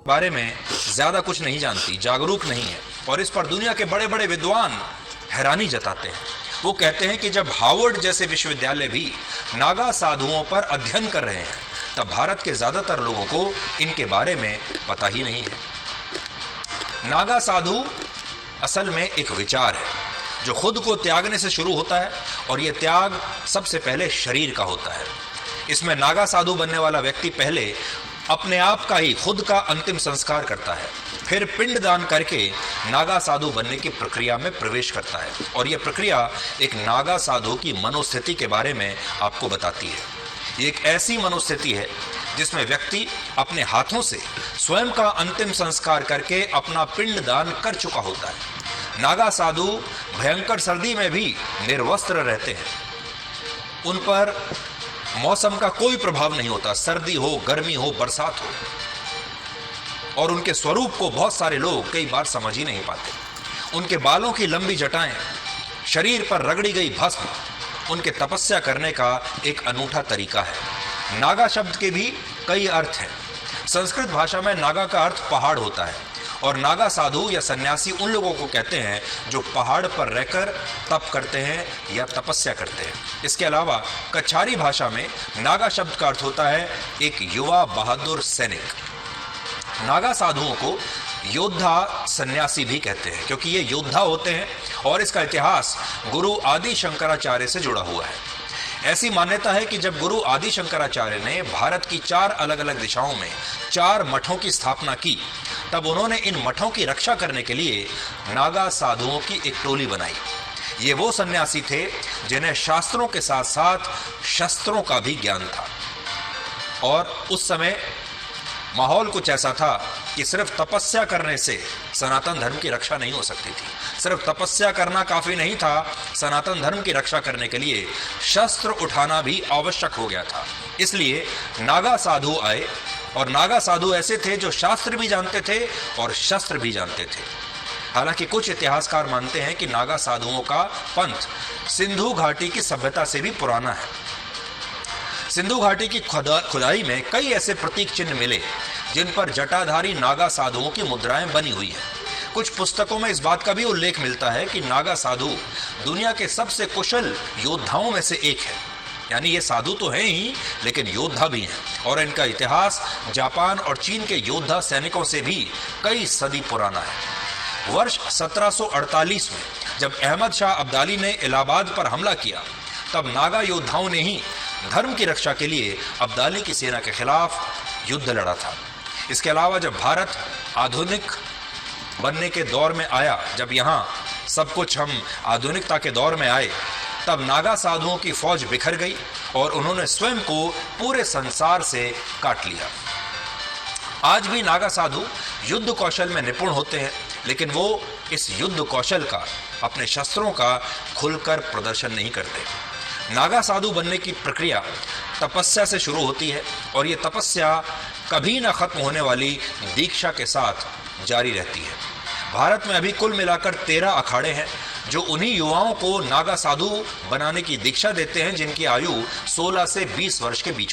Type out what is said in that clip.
बारे में ज्यादा कुछ नहीं जानती, जागरूक नहीं है, और इस पर दुनिया के बड़े बड़े विद्वान हैरानी जताते हैं। वो कहते हैं कि जब हार्वर्ड जैसे विश्वविद्यालय भी नागा साधुओं पर अध्ययन कर रहे हैं, तब भारत के ज्यादातर लोगों को इनके बारे में पता ही नहीं है। नागा साधु असल में एक विचार है जो खुद को त्यागने से शुरू होता है, और यह त्याग सबसे पहले शरीर का होता है। इसमें नागा साधु बनने वाला व्यक्ति पहले अपने आप का ही खुद का अंतिम संस्कार करता है, फिर पिंडदान करके नागा साधु बनने की प्रक्रिया में प्रवेश करता है। और यह प्रक्रिया एक नागा साधु की मनोस्थिति के बारे में आपको बताती है। ये एक ऐसी मनोस्थिति है जिसमें व्यक्ति अपने हाथों से स्वयं का अंतिम संस्कार करके अपना पिंडदान कर चुका होता है। नागा साधु भयंकर सर्दी में भी निर्वस्त्र रहते हैं। उन पर मौसम का कोई प्रभाव नहीं होता, सर्दी हो, गर्मी हो, बरसात हो। और उनके स्वरूप को बहुत सारे लोग कई बार समझ ही नहीं पाते। उनके बालों की लंबी जटाएं, शरीर पर रगड़ी गई भस्म उनके तपस्या करने का एक अनूठा तरीका है। नागा शब्द के भी कई अर्थ हैं। संस्कृत भाषा में नागा का अर्थ पहाड़ होता है, और नागा साधु या सन्यासी उन लोगों को कहते हैं जो पहाड़ पर रहकर तप करते हैं या तपस्या करते हैं। इसके अलावा कछारी भाषा में नागा शब्द का अर्थ होता है एक युवा बहादुर सैनिक। नागा साधुओं को योद्धा सन्यासी भी कहते हैं, क्योंकि ये योद्धा होते हैं, और इसका इतिहास गुरु आदि शंकराचार्य से जुड़ा हुआ है। ऐसी मान्यता है कि जब गुरु आदि शंकराचार्य ने भारत की 4 अलग अलग दिशाओं में 4 मठों की स्थापना की, तब उन्होंने इन मठों की रक्षा करने के लिए नागा साधुओं की एक टोली बनाई। ये वो सन्यासी थे जिन्हें शास्त्रों के साथ साथ शस्त्रों का भी ज्ञान था। और उस समय माहौल कुछ ऐसा था कि सिर्फ तपस्या करने से सनातन धर्म की रक्षा नहीं हो सकती थी। सिर्फ तपस्या करना काफी नहीं था, सनातन धर्म की रक्षा करने के लिए शस्त्र उठाना भी आवश्यक हो गया था। इसलिए नागा साधु आए, और नागा साधु ऐसे थे जो शास्त्र भी जानते थे और शस्त्र भी जानते थे। हालांकि कुछ इतिहासकार मानते हैं कि नागा साधुओं का पंथ सिंधु घाटी की सभ्यता से भी पुराना है। सिंधु घाटी की खुदाई में कई ऐसे प्रतीक चिन्ह मिले जिन पर जटाधारी नागा साधुओं की मुद्राएं बनी हुई है। कुछ पुस्तकों में इस बात का भी उल्लेख मिलता है कि नागा साधु दुनिया के सबसे कुशल योद्धाओं में से एक है। यानी ये साधु तो हैं ही, लेकिन योद्धा भी हैं, और इनका इतिहास जापान और चीन के योद्धा सैनिकों से भी कई सदी पुराना है। वर्ष 1748 में जब अहमद शाह अब्दाली ने इलाहाबाद पर हमला किया, तब नागा योद्धाओं ने ही धर्म की रक्षा के लिए अब्दाली की सेना के खिलाफ युद्ध लड़ा था। इसके अलावा जब भारत आधुनिक बनने के दौर में आया, जब यहाँ सब कुछ हम आधुनिकता के दौर में आए, तब नागा साधुओं की फौज बिखर गई और उन्होंने स्वयं को पूरे संसार से काट लिया। आज भी नागा साधु युद्ध कौशल में निपुण होते हैं, लेकिन वो इस युद्ध कौशल का, अपने शस्त्रों का खुलकर प्रदर्शन नहीं करते। नागा साधु बनने की प्रक्रिया तपस्या से शुरू होती है, और ये तपस्या कभी न खत्म होने वाली दीक्षा के साथ जारी रहती है। भारत में अभी कुल मिलाकर 13 अखाड़े हैं जो उन्हीं युवाओं को नागा साधु बनाने की दीक्षा देते हैं जिनकी आयु 16 से 20 वर्ष के बीच होती है।